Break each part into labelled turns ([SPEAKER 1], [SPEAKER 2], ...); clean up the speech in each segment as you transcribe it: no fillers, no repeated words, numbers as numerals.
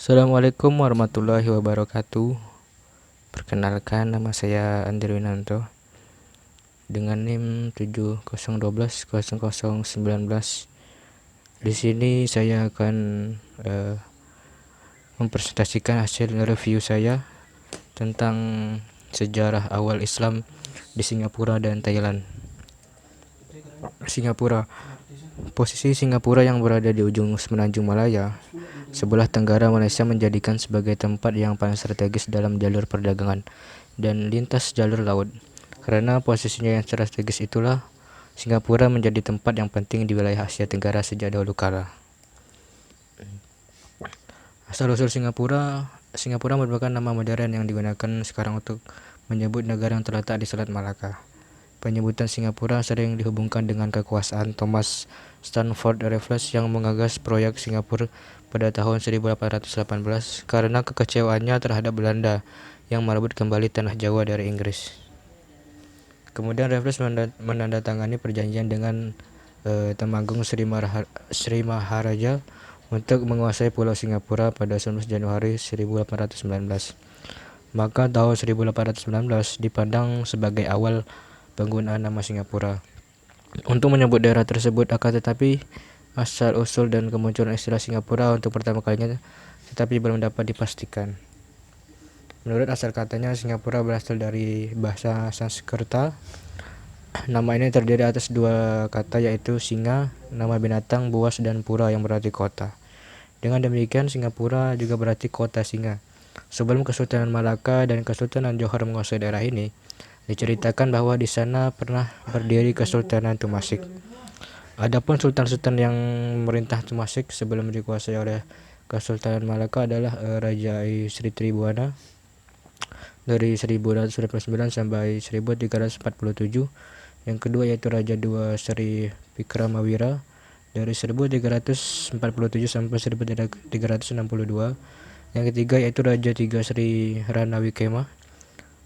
[SPEAKER 1] Assalamualaikum warahmatullahi wabarakatuh. Perkenalkan, nama saya Andri Winanto dengan NIM 70120019. Di sini saya akan mempresentasikan hasil review saya tentang sejarah awal Islam di Singapura dan Thailand. Singapura. Posisi Singapura yang berada di ujung semenanjung Malaya, sebelah tenggara Malaysia, menjadikan sebagai tempat yang paling strategis dalam jalur perdagangan dan lintas jalur laut. Karena posisinya yang strategis itulah, Singapura menjadi tempat yang penting di wilayah Asia Tenggara sejak dahulu kala. Asal-usul Singapura merupakan nama modern yang digunakan sekarang untuk menyebut negara yang terletak di Selat Malaka. Penyebutan Singapura sering dihubungkan dengan kekuasaan Thomas Stamford Raffles yang menggagas proyek Singapura pada tahun 1818 karena kekecewaannya terhadap Belanda yang merebut kembali tanah Jawa dari Inggris. Kemudian Raffles menandatangani perjanjian dengan Temanggung Sri Maharaja untuk menguasai Pulau Singapura pada 19 Januari 1819. Maka tahun 1819 dipandang sebagai awal penggunaan nama Singapura untuk menyebut daerah tersebut. Akan tetapi asal-usul dan kemunculan istilah Singapura untuk pertama kalinya belum dapat dipastikan. Menurut asal katanya, Singapura berasal dari bahasa Sanskerta. Nama ini terdiri atas dua kata, yaitu singa, nama binatang, buas, dan pura yang berarti kota. Dengan demikian, Singapura juga berarti kota singa. Sebelum Kesultanan Malaka dan Kesultanan Johor menguasai daerah ini, diceritakan bahwa di sana pernah berdiri Kesultanan Tumasik. Adapun sultan-sultan yang memerintah Tumasik sebelum dikuasai oleh Kesultanan Malaka adalah Raja Sri Tribuana dari 1299 sampai 1347. Yang kedua yaitu Raja II Sri Vikramawira dari 1347 sampai 1362. Yang ketiga yaitu Raja III Sri Ranawikema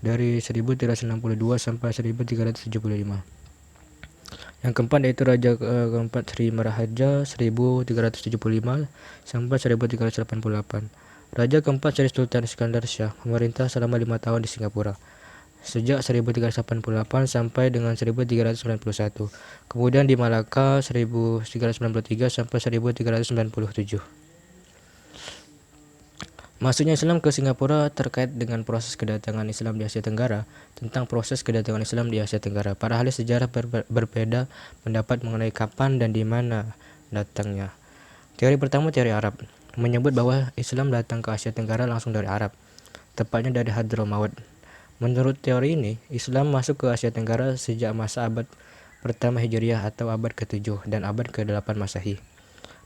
[SPEAKER 1] dari 1362 sampai 1375. Yang keempat yaitu Raja keempat Sri Maharaja 1375 sampai 1388. Raja keempat Sri Sultan Iskandar Shah memerintah selama 5 tahun di Singapura, sejak 1388 sampai dengan 1391. Kemudian di Malaka 1393 sampai 1397. Masuknya Islam ke Singapura terkait dengan proses kedatangan Islam di Asia Tenggara. Tentang proses kedatangan Islam di Asia Tenggara, para ahli sejarah berbeda pendapat mengenai kapan dan di mana datangnya. Teori pertama, teori Arab, menyebut bahwa Islam datang ke Asia Tenggara langsung dari Arab, tepatnya dari Hadramaut. Menurut teori ini, Islam masuk ke Asia Tenggara sejak masa abad pertama Hijriah atau abad ke-7 dan abad ke-8 Masehi.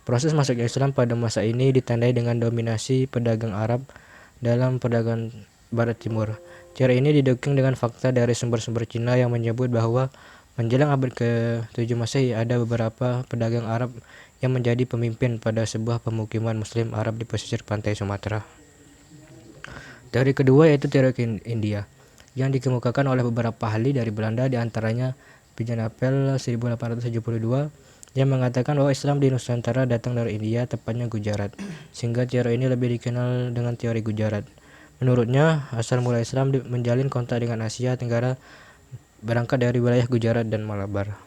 [SPEAKER 1] Proses masuknya Islam pada masa ini ditandai dengan dominasi pedagang Arab dalam perdagangan Barat Timur. Teori ini didukung dengan fakta dari sumber-sumber Cina yang menyebut bahwa menjelang abad ke-7 Masehi ada beberapa pedagang Arab yang menjadi pemimpin pada sebuah pemukiman Muslim Arab di pesisir pantai Sumatera. Teori kedua yaitu teori India, yang dikemukakan oleh beberapa ahli dari Belanda, diantaranya Pijanapel 1872, yang mengatakan bahwa Islam di Nusantara datang dari India, tepatnya Gujarat, sehingga teori ini lebih dikenal dengan teori Gujarat. Menurutnya, asal mula Islam menjalin kontak dengan Asia Tenggara berangkat dari wilayah Gujarat dan Malabar.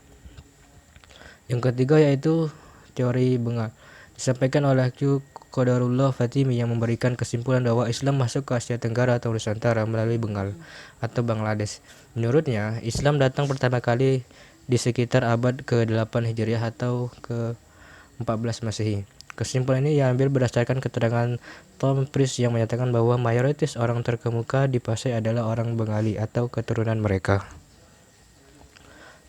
[SPEAKER 1] Yang ketiga yaitu teori Bengal, disampaikan oleh Q. Qadarullah Fatimi, yang memberikan kesimpulan bahwa Islam masuk ke Asia Tenggara atau Nusantara melalui Bengal atau Bangladesh. Menurutnya, Islam datang pertama kali di sekitar abad ke-8 Hijriah atau ke-14 Masehi. Kesimpulan ini diambil berdasarkan keterangan Tom Price yang menyatakan bahwa mayoritas orang terkemuka di Pasai adalah orang Bengali atau keturunan mereka.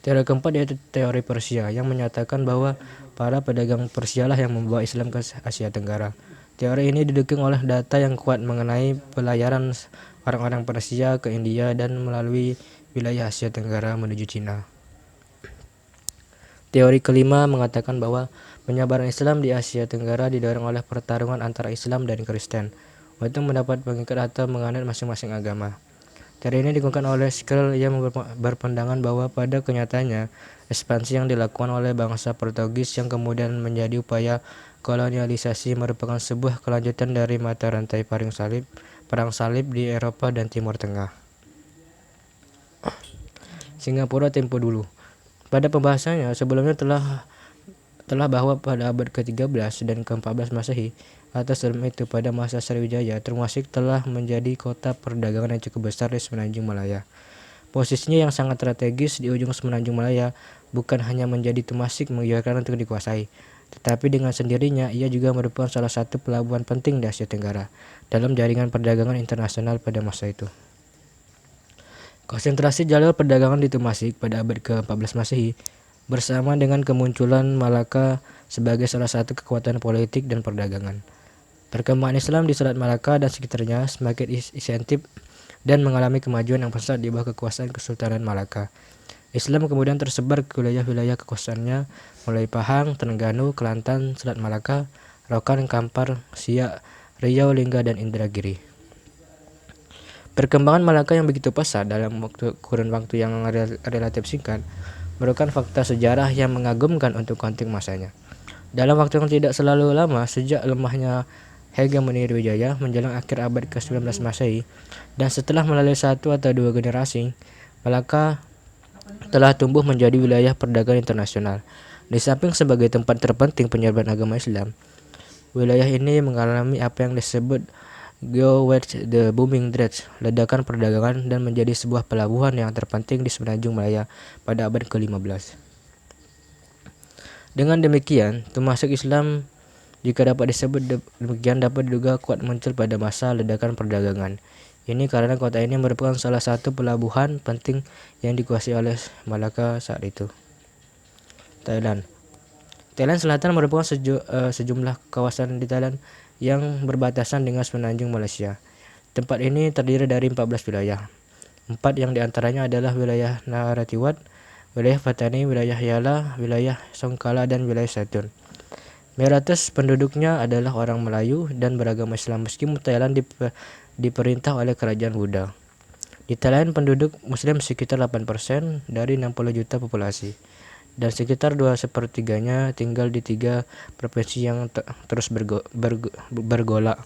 [SPEAKER 1] Teori keempat yaitu teori Persia, yang menyatakan bahwa para pedagang Persia lah yang membawa Islam ke Asia Tenggara. Teori ini didukung oleh data yang kuat mengenai pelayaran orang-orang Persia ke India dan melalui wilayah Asia Tenggara menuju Cina. Teori kelima mengatakan bahwa penyebaran Islam di Asia Tenggara didorong oleh pertarungan antara Islam dan Kristen untuk mendapat pengikat atau menganut masing-masing agama. Teori ini digunakan oleh Skell yang berpandangan bahwa pada kenyataannya ekspansi yang dilakukan oleh bangsa Portugis yang kemudian menjadi upaya kolonialisasi merupakan sebuah kelanjutan dari mata rantai perang salib di Eropa dan Timur Tengah. Singapura tempo dulu. Pada pembahasannya sebelumnya telah bahwa pada abad ke-13 dan ke-14 Masehi atau sebelum itu pada masa Sriwijaya, Temasik telah menjadi kota perdagangan yang cukup besar di Semenanjung Malaya. Posisinya yang sangat strategis di ujung Semenanjung Malaya bukan hanya menjadi Temasik menggiurkan untuk dikuasai, tetapi dengan sendirinya ia juga merupakan salah satu pelabuhan penting di Asia Tenggara dalam jaringan perdagangan internasional pada masa itu. Konsentrasi jalur perdagangan di Temasik pada abad ke-14 Masehi bersama dengan kemunculan Malaka sebagai salah satu kekuatan politik dan perdagangan. Perkembangan Islam di Selat Malaka dan sekitarnya semakin insentif dan mengalami kemajuan yang pesat di bawah kekuasaan Kesultanan Malaka. Islam kemudian tersebar ke wilayah-wilayah kekuasaannya mulai Pahang, Terengganu, Kelantan, Selat Malaka, Rokan, Kampar, Siak, Riau, Lingga, dan Indragiri. Perkembangan Malaka yang begitu pesat dalam kurun waktu yang relatif singkat merupakan fakta sejarah yang mengagumkan untuk konteks masanya. Dalam waktu yang tidak selalu lama, sejak lemahnya hegemoni Wijaya menjelang akhir abad ke-19 Masehi, dan setelah melalui satu atau dua generasi, Malaka telah tumbuh menjadi wilayah perdagangan internasional. Di samping sebagai tempat terpenting penyebaran agama Islam, wilayah ini mengalami apa yang disebut Go-West the Booming Dredge, ledakan perdagangan, dan menjadi sebuah pelabuhan yang terpenting di Semenanjung Malaya pada abad ke-15. Dengan demikian, termasuk Islam jika dapat disebut demikian dapat diduga kuat muncul pada masa ledakan perdagangan. Ini karena kota ini merupakan salah satu pelabuhan penting yang dikuasai oleh Malaka saat itu. Thailand Selatan merupakan sejumlah kawasan di Thailand yang berbatasan dengan Semenanjung Malaysia. Tempat ini terdiri dari 14 wilayah. 4 yang diantaranya adalah wilayah Narathiwat, wilayah Patani, wilayah Yala, wilayah Songkhla, dan wilayah Satun. Mayoritas penduduknya adalah orang Melayu dan beragama Islam, meskipun Thailand diperintah oleh kerajaan Buddha. Di Thailand penduduk Muslim sekitar 8% dari 60 juta populasi, dan sekitar 2/3-nya tinggal di 3 provinsi yang terus bergolak,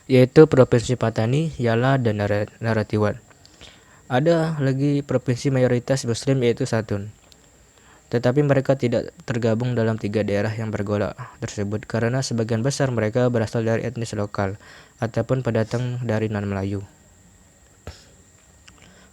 [SPEAKER 1] yaitu Provinsi Patani, Yala, dan Narathiwat. Ada lagi provinsi mayoritas Muslim yaitu Satun, tetapi mereka tidak tergabung dalam 3 daerah yang bergolak tersebut karena sebagian besar mereka berasal dari etnis lokal ataupun pendatang dari non-Melayu.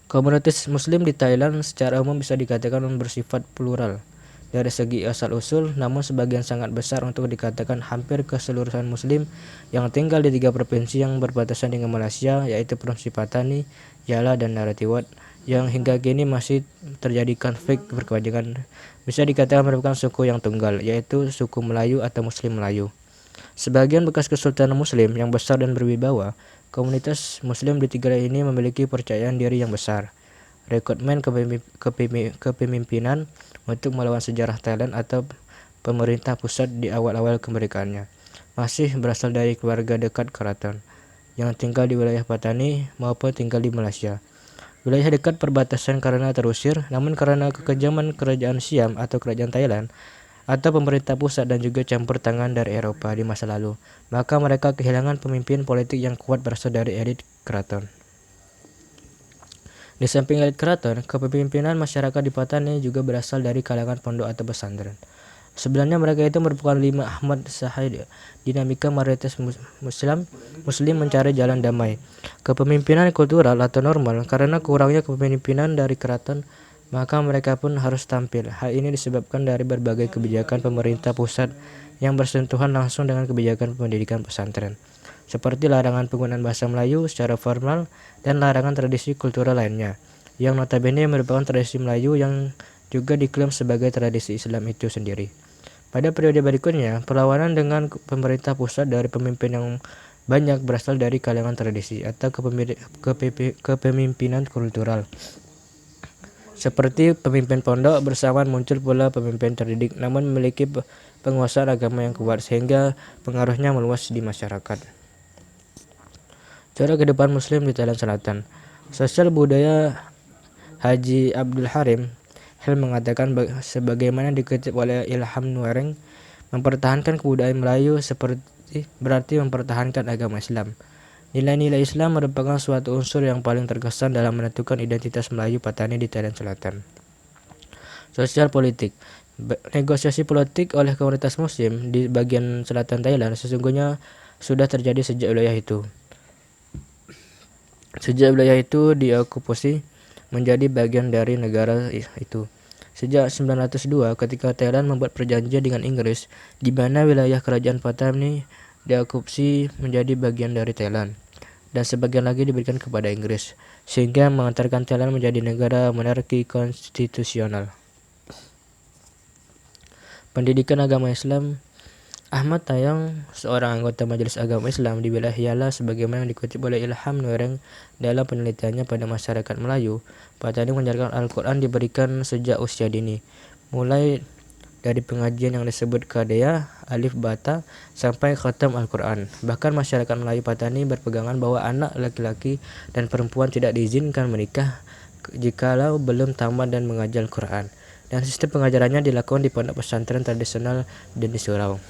[SPEAKER 1] Komunitas Muslim di Thailand secara umum bisa dikatakan bersifat plural dari segi asal-usul, namun sebagian sangat besar untuk dikatakan hampir keseluruhan Muslim yang tinggal di 3 provinsi yang berbatasan dengan Malaysia, yaitu Provinsi Patani, Yala, dan Narathiwat, yang hingga kini masih terjadi konflik berkepanjangan. Bisa dikatakan merupakan suku yang tunggal, yaitu suku Melayu atau Muslim Melayu. Sebagian bekas kesultanan Muslim yang besar dan berwibawa, komunitas Muslim di 3 ini memiliki percayaan diri yang besar. Rekrutmen kepemimpinan untuk melawan sejarah Thailand atau pemerintah pusat di awal-awal kemerdekaannya masih berasal dari keluarga dekat keraton yang tinggal di wilayah Patani maupun tinggal di Malaysia. Wilayah dekat perbatasan karena terusir, namun karena kekejaman kerajaan Siam atau kerajaan Thailand atau pemerintah pusat dan juga campur tangan dari Eropa di masa lalu, maka mereka kehilangan pemimpin politik yang kuat berasal dari elit keraton. Di samping elit keraton, kepemimpinan masyarakat di Patani juga berasal dari kalangan pondok atau pesantren. Sebenarnya mereka itu merupakan 5 Ahmad Sahid. Dinamika mayoritas Muslim mencari jalan damai, kepemimpinan kultural atau normal. Karena kurangnya kepemimpinan dari keraton, maka mereka pun harus tampil. Hal ini disebabkan dari berbagai kebijakan pemerintah pusat yang bersentuhan langsung dengan kebijakan pendidikan pesantren, seperti larangan penggunaan bahasa Melayu secara formal dan larangan tradisi kultural lainnya, yang notabene merupakan tradisi Melayu yang juga diklaim sebagai tradisi Islam itu sendiri. Pada periode berikutnya, perlawanan dengan pemerintah pusat dari pemimpin yang banyak berasal dari kalangan tradisi atau kepemimpinan kultural, seperti pemimpin pondok. Bersamaan muncul pula pemimpin terdidik namun memiliki penguasaan agama yang kuat sehingga pengaruhnya meluas di masyarakat. Cara kehidupan Muslim di Thailand Selatan. Sosial budaya Haji Abdul Harim Hel mengatakan sebagaimana dikutip oleh Ilham Nuareng, Mempertahankan kebudayaan Melayu berarti mempertahankan agama Islam. Nilai-nilai Islam merupakan suatu unsur yang paling terkesan dalam menentukan identitas Melayu Patani di Thailand Selatan. Sosial politik. Negosiasi politik oleh komunitas Muslim di bagian selatan Thailand sesungguhnya sudah terjadi sejak wilayah itu. Sejak wilayah itu diokupasi menjadi bagian dari negara itu. Sejak 902 ketika Thailand membuat perjanjian dengan Inggris di mana wilayah kerajaan Patani diokupasi menjadi bagian dari Thailand dan sebagian lagi diberikan kepada Inggris sehingga mengantarkan Thailand menjadi negara monarki konstitusional. Pendidikan agama Islam. Ahmad Tayang, seorang anggota Majelis Agama Islam di wilayah Yala sebagaimana dikutip oleh Ilham Nuereng dalam penelitiannya pada masyarakat Melayu, Patani mengajarkan Al-Quran diberikan sejak usia dini, mulai dari pengajian yang disebut Kadea, Alif Bata, sampai khatam Al-Quran. Bahkan masyarakat Melayu Patani berpegangan bahwa anak laki-laki dan perempuan tidak diizinkan menikah jikalau belum tamat dan mengajar Al-Quran. Dan sistem pengajarannya dilakukan di pondok pesantren tradisional dan di surau.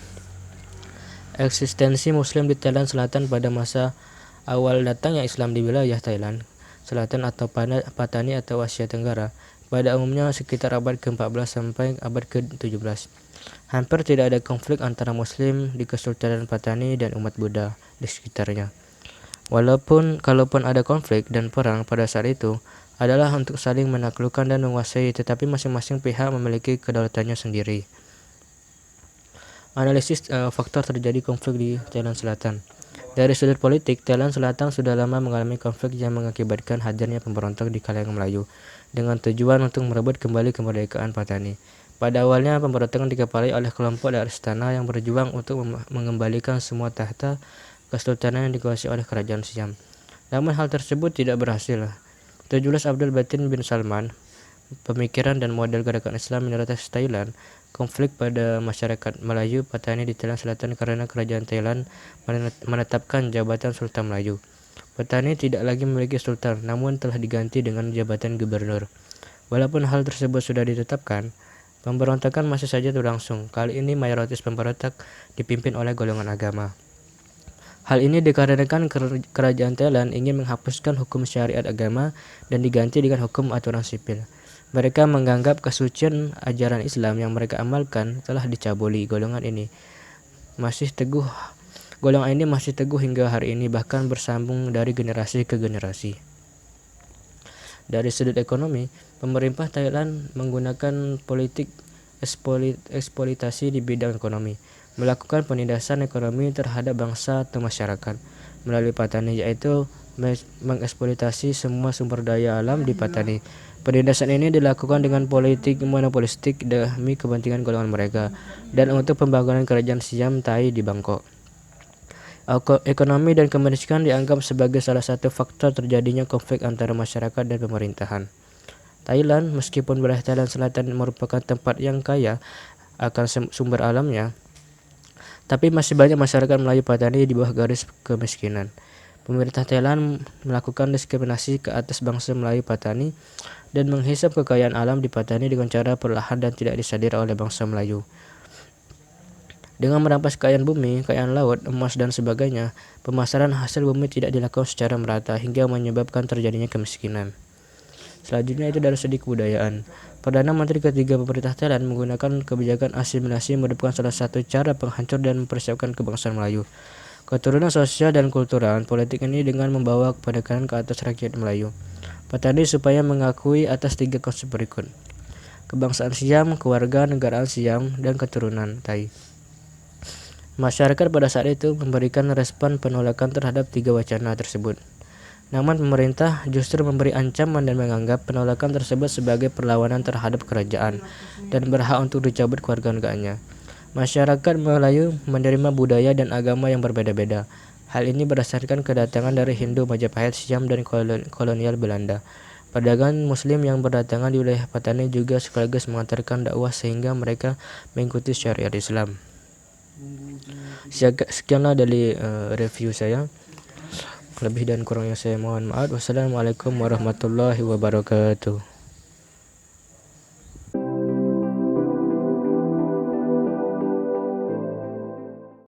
[SPEAKER 1] Eksistensi Muslim di Thailand Selatan pada masa awal datangnya Islam di wilayah Thailand Selatan atau Patani atau Asia Tenggara pada umumnya sekitar abad ke-14 sampai abad ke-17. Hampir tidak ada konflik antara Muslim di Kesultanan Patani dan umat Buddha di sekitarnya. Kalaupun ada konflik dan perang pada saat itu adalah untuk saling menaklukkan dan menguasai, tetapi masing-masing pihak memiliki kedaulatannya sendiri. Analisis faktor terjadi konflik di Thailand Selatan. Dari sudut politik, Thailand Selatan sudah lama mengalami konflik yang mengakibatkan hadirnya pemberontak di kalangan Melayu dengan tujuan untuk merebut kembali kemerdekaan Patani. Pada awalnya, pemberontakan dikepalai oleh kelompok dari istana yang berjuang untuk mengembalikan semua tahta kesultanan yang dikuasai oleh kerajaan Siam. Namun hal tersebut tidak berhasil. 17 Abdul Batin bin Salman, pemikiran dan model gerakan Islam minoritas Thailand, konflik pada masyarakat Melayu Patani di Thailand Selatan karena kerajaan Thailand menetapkan jabatan Sultan Melayu. Patani tidak lagi memiliki sultan, namun telah diganti dengan jabatan gubernur. Walaupun hal tersebut sudah ditetapkan, pemberontakan masih saja berlangsung. Kali ini mayoritas pemberontak dipimpin oleh golongan agama. Hal ini dikarenakan kerajaan Thailand ingin menghapuskan hukum syariat agama dan diganti dengan hukum aturan sipil. Mereka menganggap kesucian ajaran Islam yang mereka amalkan telah dicabuli. Golongan ini masih teguh hingga hari ini, bahkan bersambung dari generasi ke generasi. Dari sudut ekonomi, pemerintah Thailand menggunakan politik eksploitasi di bidang ekonomi, melakukan penindasan ekonomi terhadap bangsa atau masyarakat melalui Patani, yaitu mengeksploitasi semua sumber daya alam di Patani. Penindasan ini dilakukan dengan politik monopolistik demi kepentingan golongan mereka dan untuk pembangunan kerajaan Siam Thai di Bangkok. Ekonomi dan kemiskinan dianggap sebagai salah satu faktor terjadinya konflik antara masyarakat dan pemerintahan. Thailand, meskipun wilayah Thailand Selatan merupakan tempat yang kaya akan sumber alamnya, tapi masih banyak masyarakat Melayu Patani di bawah garis kemiskinan. Pemerintah Thailand melakukan diskriminasi ke atas bangsa Melayu Patani dan menghisap kekayaan alam di Patani dengan cara perlahan dan tidak disadari oleh bangsa Melayu. Dengan merampas kekayaan bumi, kekayaan laut, emas dan sebagainya, pemasaran hasil bumi tidak dilakukan secara merata hingga menyebabkan terjadinya kemiskinan. Selanjutnya itu dari segi kebudayaan. Perdana Menteri ketiga pemerintah Thailand menggunakan kebijakan asimilasi merupakan salah satu cara penghancur dan mempersiapkan kebangsaan Melayu. Keturunan sosial dan kultural politik ini dengan membawa penekanan ke atas rakyat Melayu Patani supaya mengakui atas 3 konsep berikut: kebangsaan Siam, keluarga negaraan Siam, dan keturunan Thai. Masyarakat pada saat itu memberikan respon penolakan terhadap 3 wacana tersebut. Namun pemerintah justru memberi ancaman dan menganggap penolakan tersebut sebagai perlawanan terhadap kerajaan dan berhak untuk dicabut kewarganegaraannya. Masyarakat Melayu menerima budaya dan agama yang berbeda-beda. Hal ini berdasarkan kedatangan dari Hindu Majapahit, Siam, dan kolonial Belanda. Pedagang Muslim yang berdatangan di wilayah Patani juga sekaligus mengantarkan dakwah sehingga mereka mengikuti syariat Islam. Sekianlah dari review saya. Lebih dan kurangnya saya mohon maaf. Wassalamualaikum warahmatullahi wabarakatuh.